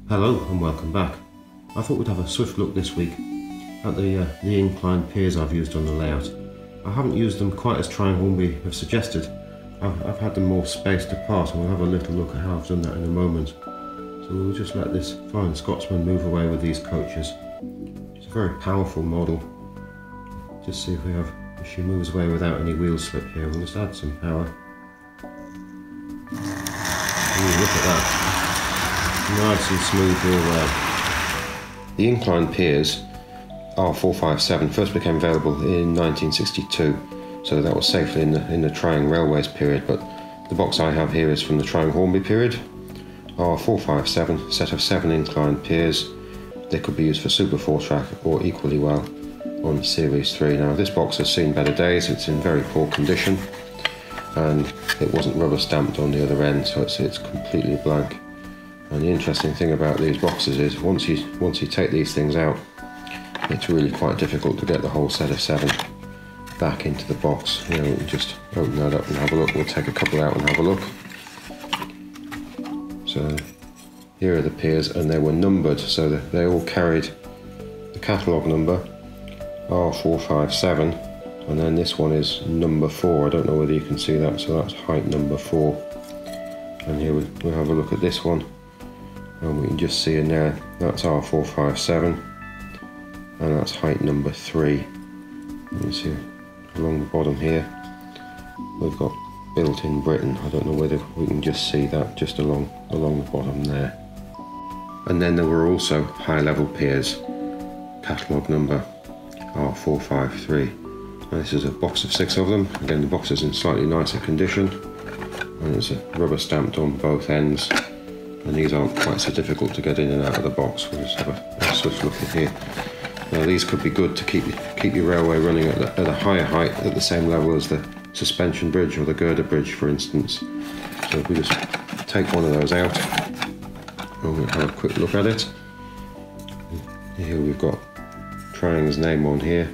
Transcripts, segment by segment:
Hello and welcome back. I thought we'd have a swift look this week at the inclined piers I've used on the layout. I haven't used them quite as Try and Hornby have suggested. I've had them more spaced apart, and we'll have a little look at how I've done that in a moment. So we'll just let this fine Scotsman move away with these coaches. It's a very powerful model. Just see if she moves away without any wheel slip here. We'll just add some power. Ooh, look at that. Nice and smooth all there. The inclined piers R.457 first became available in 1962, so that was safely in the Trying Railways period, but the box I have here is from the Trying Hornby period. R.457, set of 7 inclined piers. They could be used for Super 4-track or equally well on Series 3. Now this box has seen better days. It's in very poor condition and it wasn't rubber stamped on the other end, so it's completely blank. And the interesting thing about these boxes is once you take these things out, it's really quite difficult to get the whole set of 7 back into the box. You know, we can just open that up and have a look. We'll take a couple out and have a look. So here are the piers, and they were numbered, so that they all carried the catalogue number R.457, and then this one is number 4. I don't know whether you can see that, so that's height number 4. And here we'll have a look at this one. And we can just see in there, that's R.457, and that's height number 3. You can see along the bottom here, we've got built in Britain. I don't know whether we can just see that just along the bottom there. And then there were also high level piers, catalogue number R.453. And this is a box of 6 of them. Again, the box is in slightly nicer condition, and it's rubber stamped on both ends. And these aren't quite so difficult to get in and out of the box. We'll just have a swift look at here. Now these could be good to keep your railway running at a higher height, at the same level as the suspension bridge or the girder bridge, for instance. So if we just take one of those out, and we'll have a quick look at it. Here we've got Trying's name on here,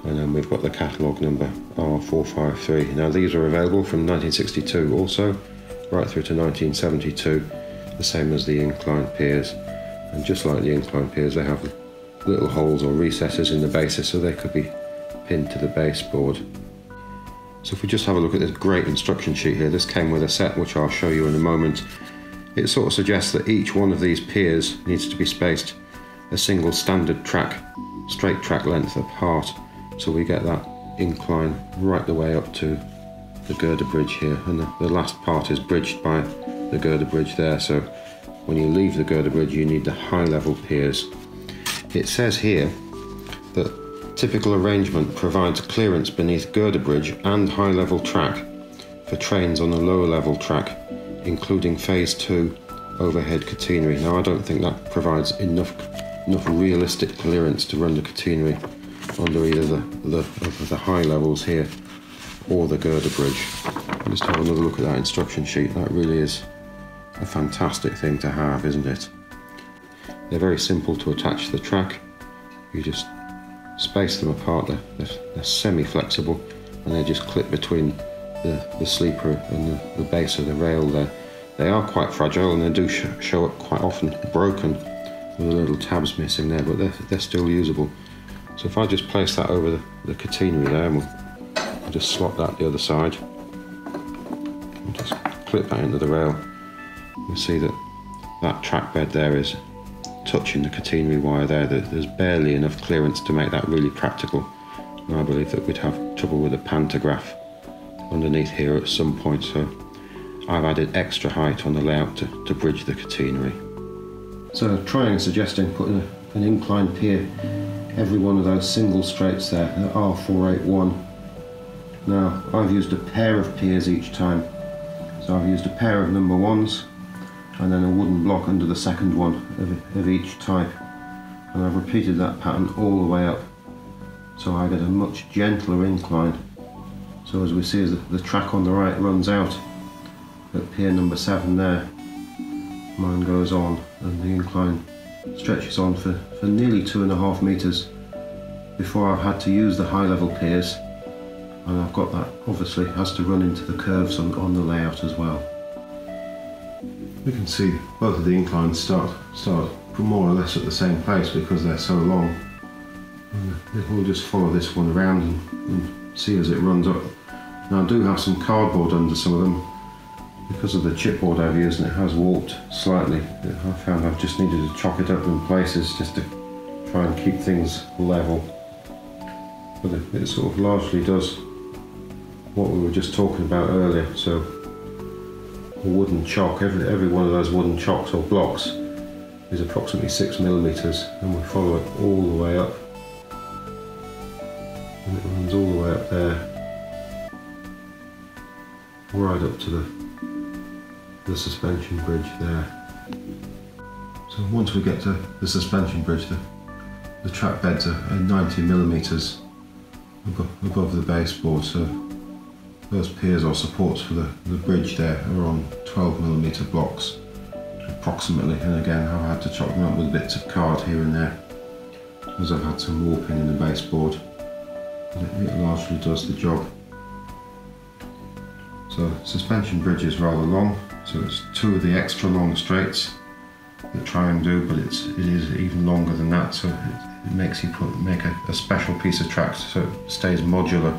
and then we've got the catalogue number R.453. Now these are available from 1962 also, right through to 1972. The same as the inclined piers, and just like the inclined piers, they have little holes or recesses in the bases, so they could be pinned to the baseboard. So if we just have a look at this great instruction sheet here, this came with a set which I'll show you in a moment. It sort of suggests that each one of these piers needs to be spaced a single standard track, straight track length apart, so we get that incline right the way up to the girder bridge here, and the last part is bridged by the girder bridge there. So when you leave the girder bridge, you need the high level piers. It says here that typical arrangement provides clearance beneath girder bridge and high level track for trains on a lower level track, including phase 2 overhead catenary. Now I don't think that provides enough realistic clearance to run the catenary under either the high levels here or the girder bridge. Just have another look at that instruction sheet. That really is a fantastic thing to have, isn't it? They're very simple to attach to the track. You just space them apart. They're semi-flexible, and they just clip between the sleeper and the base of the rail there. They are quite fragile, and they do show up quite often broken with the little tabs missing there, but they're still usable. So if I just place that over the catenary there, and we'll just slot that the other side, and just clip that into the rail. You'll see that track bed there is touching the catenary wire there. There's barely enough clearance to make that really practical. And I believe that we'd have trouble with a pantograph underneath here at some point, so I've added extra height on the layout to bridge the catenary. So Trying is suggesting putting an inclined pier every one of those single straights there, the R.481. Now I've used a pair of piers each time. So I've used a pair of number 1s and then a wooden block under the second one of each type, and I've repeated that pattern all the way up, so I get a much gentler incline. So as we see, as the track on the right runs out at pier number 7 there, mine goes on, and the incline stretches on for nearly 2.5 meters before I've had to use the high level piers, and I've got that obviously has to run into the curves on the layout as well. We can see both of the inclines start more or less at the same place because they're so long. And we'll just follow this one around and see as it runs up. Now I do have some cardboard under some of them because of the chipboard I've used, and it has warped slightly. I found I've just needed to chop it up in places just to try and keep things level. But it sort of largely does what we were just talking about earlier. So a wooden chock, every one of those wooden chocks or blocks is approximately 6mm, and we follow it all the way up. And it runs all the way up there, right up to the suspension bridge there. So once we get to the suspension bridge, the track beds are 90mm above the baseboard, so those piers or supports for the bridge there are on 12mm blocks approximately, and again I've had to chop them up with bits of card here and there as I've had some warping in the baseboard. It largely does the job. So suspension bridge is rather long, so it's 2 of the extra long straights that try and do, but it is even longer than that, so it makes you make a special piece of track so it stays modular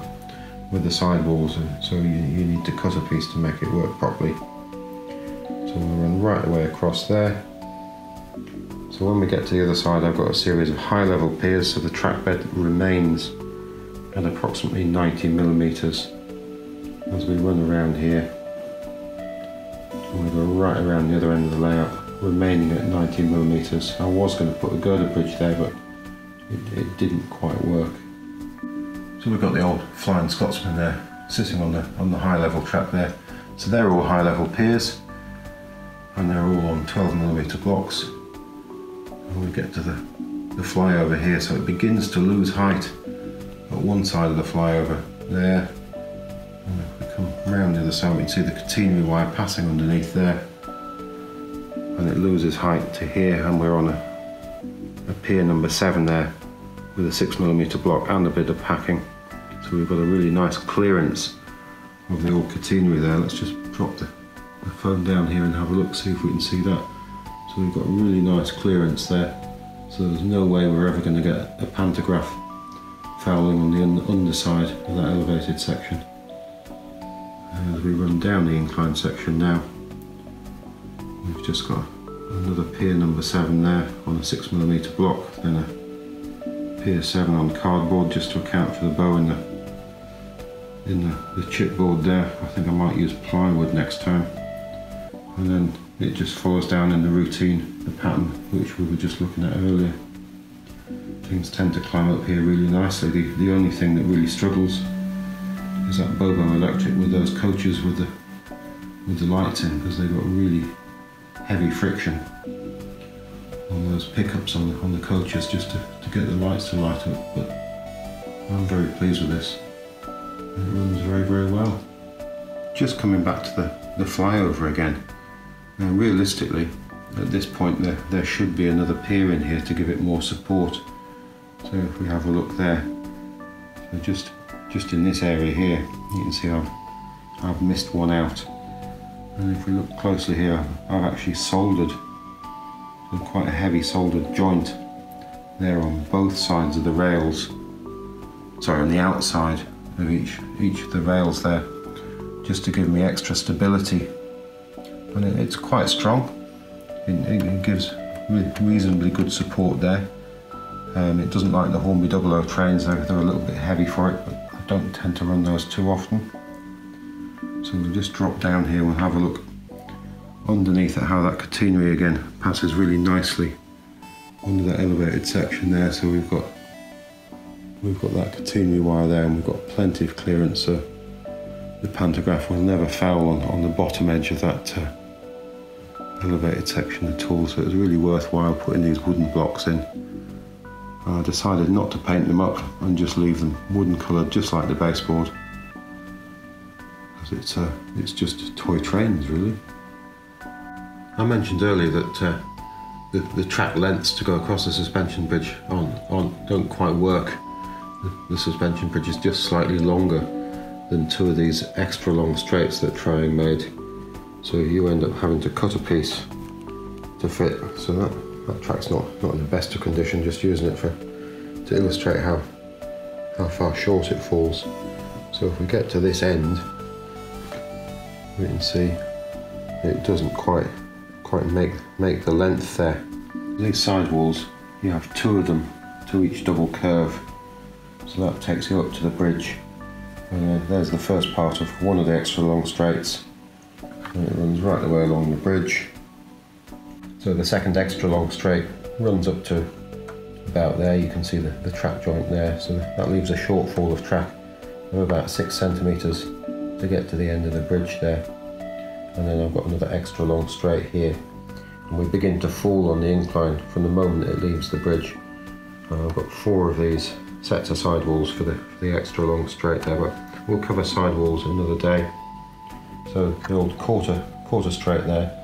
with the sidewalls, and so you need to cut a piece to make it work properly. So we'll run right the way across there. So when we get to the other side, I've got a series of high level piers, so the track bed remains at approximately 90mm. As we run around here, I'm going to go right around the other end of the layout, remaining at 90mm. I was going to put a girder bridge there, but it didn't quite work. So we've got the old Flying Scotsman there, sitting on the high level track there. So they're all high level piers, and they're all on 12mm blocks. And we get to the flyover here, so it begins to lose height at one side of the flyover there. And if we come around the other side, we can see the catenary wire passing underneath there, and it loses height to here, and we're on a pier number 7 there with a 6mm block and a bit of packing. So we've got a really nice clearance of the old catenary there. Let's just drop the phone down here and have a look, see if we can see that. So we've got a really nice clearance there, so there's no way we're ever going to get a pantograph fouling on the underside of that elevated section. And as we run down the incline section now, we've just got another pier number 7 there on a 6mm block, then a pier 7 on cardboard just to account for the bow in the chipboard there. I think I might use plywood next time. And then it just follows down in the routine, the pattern which we were just looking at earlier. Things tend to climb up here really nicely. The only thing that really struggles is that Bobo electric with those coaches with the lights in, because they've got really heavy friction on those pickups on the coaches just to get the lights to light up. But I'm very pleased with this. It runs very, very well. Just coming back to the flyover again. Now realistically, at this point there should be another pier in here to give it more support. So if we have a look there, so just in this area here, you can see I've missed one out. And if we look closely here, I've actually soldered quite a heavy soldered joint there on both sides of the rails. Sorry, on the outside of each of the rails there, just to give me extra stability. And it's quite strong. It gives reasonably good support there. It doesn't like the Hornby 00 trains, they're a little bit heavy for it, but I don't tend to run those too often. So we'll just drop down here and have a look underneath at how that catenary again passes really nicely under that elevated section there. So we've got that catenary wire there, and we've got plenty of clearance, so the pantograph will never foul on the bottom edge of that elevated section at all. So it was really worthwhile putting these wooden blocks in. I decided not to paint them up and just leave them wooden coloured, just like the baseboard, because it's just toy trains really. I mentioned earlier that the track lengths to go across the suspension bridge don't quite work. The suspension bridge is just slightly longer than 2 of these extra long straights that Triang made. so you end up having to cut a piece to fit. So that track's not in the best of condition, just using it to illustrate how far short it falls. So if we get to this end, we can see it doesn't quite make the length there. These sidewalls, you have two of them to each double curve, so that takes you up to the bridge. And there's the first part of one of the extra long straights, and it runs right the way along the bridge. So the second extra long straight runs up to about there. You can see the track joint there, so that leaves a shortfall of track of about 6 centimetres to get to the end of the bridge there. And then I've got another extra long straight here, and we begin to fall on the incline from the moment it leaves the bridge. I've got 4 of these sets of sidewalls for the extra long straight there, but we'll cover sidewalls another day. So the old quarter straight there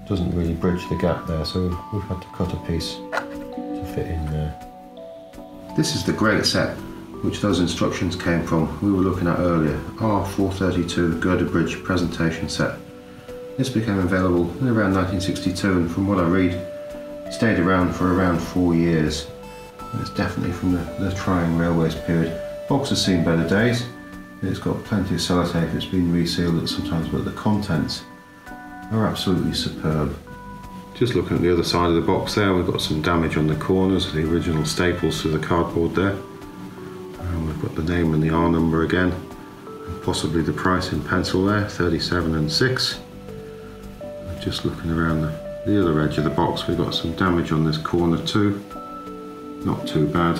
doesn't really bridge the gap there, so we've had to cut a piece to fit in there. This is the great set which those instructions came from, we were looking at earlier, R.453 girder bridge presentation set. This became available in around 1962, and from what I read, stayed around for around 4 years. And it's definitely from the trying railways period. Box has seen better days. It's got plenty of sellotape, it's been resealed at sometimes, but the contents are absolutely superb. Just looking at the other side of the box there, we've got some damage on the corners, the original staples to the cardboard there. And we've got the name and the R number again, and possibly the price in pencil there, 37 and 6. And just looking around the other edge of the box, we've got some damage on this corner too. Not too bad.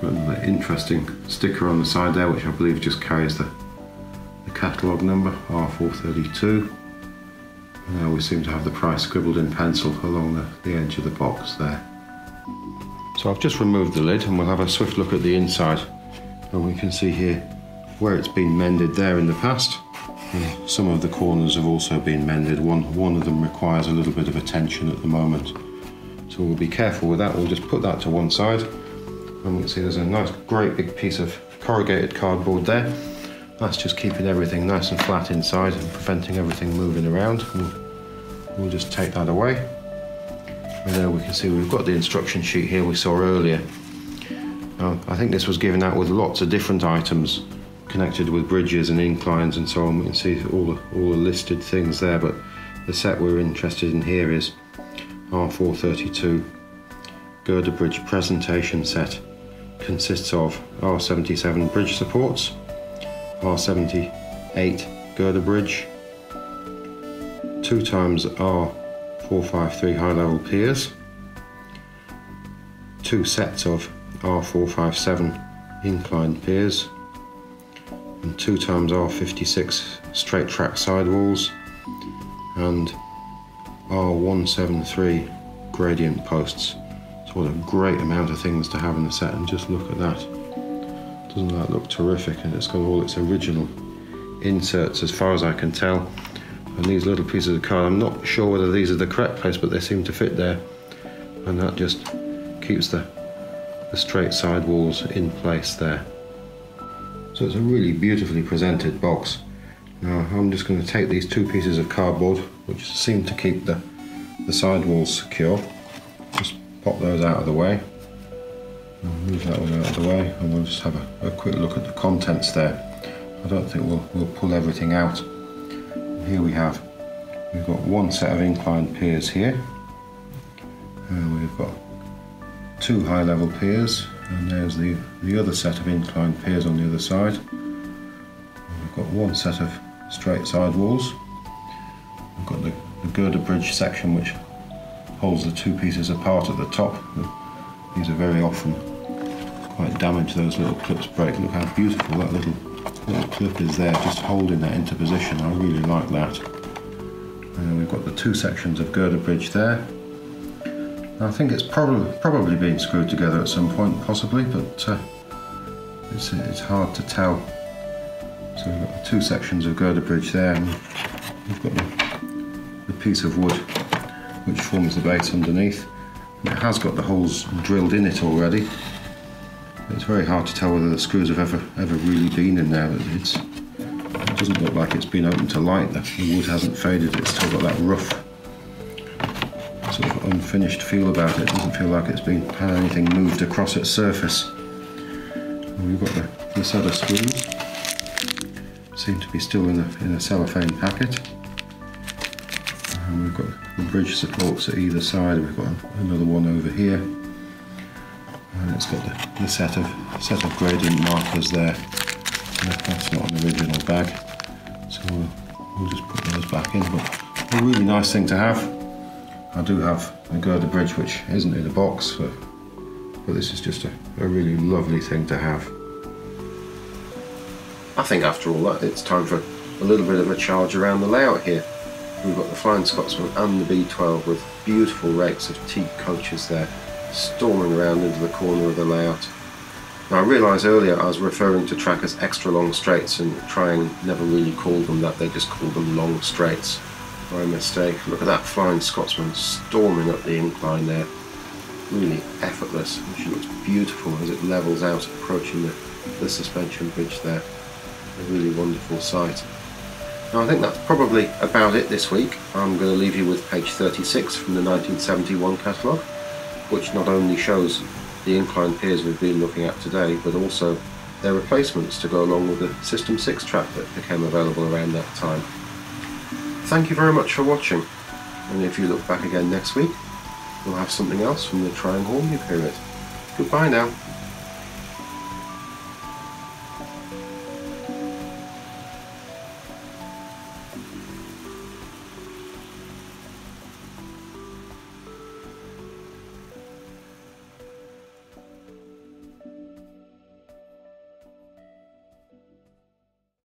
Got another interesting sticker on the side there, which I believe just carries the catalogue number, R432. And now we seem to have the price scribbled in pencil along the edge of the box there. So I've just removed the lid, and we'll have a swift look at the inside. And we can see here where it's been mended there in the past. And some of the corners have also been mended. One of them requires a little bit of attention at the moment. So we'll be careful with that. We'll just put that to one side. And we can see there's a nice, great big piece of corrugated cardboard there. That's just keeping everything nice and flat inside and preventing everything moving around. We'll just take that away. And there we can see we've got the instruction sheet here we saw earlier. I think this was given out with lots of different items connected with bridges and inclines and so on. We can see all the listed things there, but the set we're interested in here is R432 girder bridge presentation set. Consists of R77 bridge supports, R78 girder bridge, 2 times R.453 high level piers, 2 sets of R.457 inclined piers, and 2 times R.56 straight track sidewalls, and R.173 gradient posts. So what a great amount of things to have in the set, and just look at that. Doesn't that look terrific? And it's got all its original inserts as far as I can tell. And these little pieces of card, I'm not sure whether these are the correct place, but they seem to fit there. And that just keeps the straight sidewalls in place there. So it's a really beautifully presented box. Now I'm just going to take these 2 pieces of cardboard, which seem to keep the sidewalls secure. Just pop those out of the way. Move that one out of the way, and we'll just have a quick look at the contents there. I don't think we'll pull everything out. Here we've got 1 set of inclined piers here, and we've got 2 high level piers, and there's the other set of inclined piers on the other side. And we've got 1 set of straight sidewalls. We've got the girder bridge section, which holds the 2 pieces apart at the top. These are very often quite damaged, those little clips break. Look how beautiful that little clip is there, just holding that into position. I really like that. And we've got the 2 sections of girder bridge there. I think it's probably been screwed together at some point, possibly, but it's hard to tell. So we've got the 2 sections of girder bridge there, and we've got the piece of wood which forms the base underneath. And it has got the holes drilled in it already. It's very hard to tell whether the screws have ever really been in there. It's It doesn't look like it's been opened to light. The wood hasn't faded, it's still got that rough sort of unfinished feel about it. It doesn't feel like it's been had anything moved across its surface. And we've got the set of screws. Seem to be still in a cellophane packet. And we've got the bridge supports at either side. We've got another one over here, and it's got the set of gradient markers there. That's not an original bag, so we'll just put those back in. But a really nice thing to have. I do have a girder bridge which isn't in a box, but this is just a really lovely thing to have. I think after all that, it's time for a little bit of a charge around the layout here. We've got the Flying Scotsman and the B12 with beautiful rakes of teak coaches there, storming around into the corner of the layout. Now I realised earlier I was referring to track as extra long straights, and Triang never really called them that, they just called them long straights. My mistake. Look at that Flying Scotsman storming up the incline there. Really effortless, and she looks beautiful as it levels out approaching the suspension bridge there. A really wonderful sight. Now I think that's probably about it this week. I'm going to leave you with page 36 from the 1971 catalogue, which not only shows the incline piers we've been looking at today, but also their replacements to go along with the System 6 track that became available around that time. Thank you very much for watching, and if you look back again next week, we'll have something else from the Triang Hornby period. Goodbye now.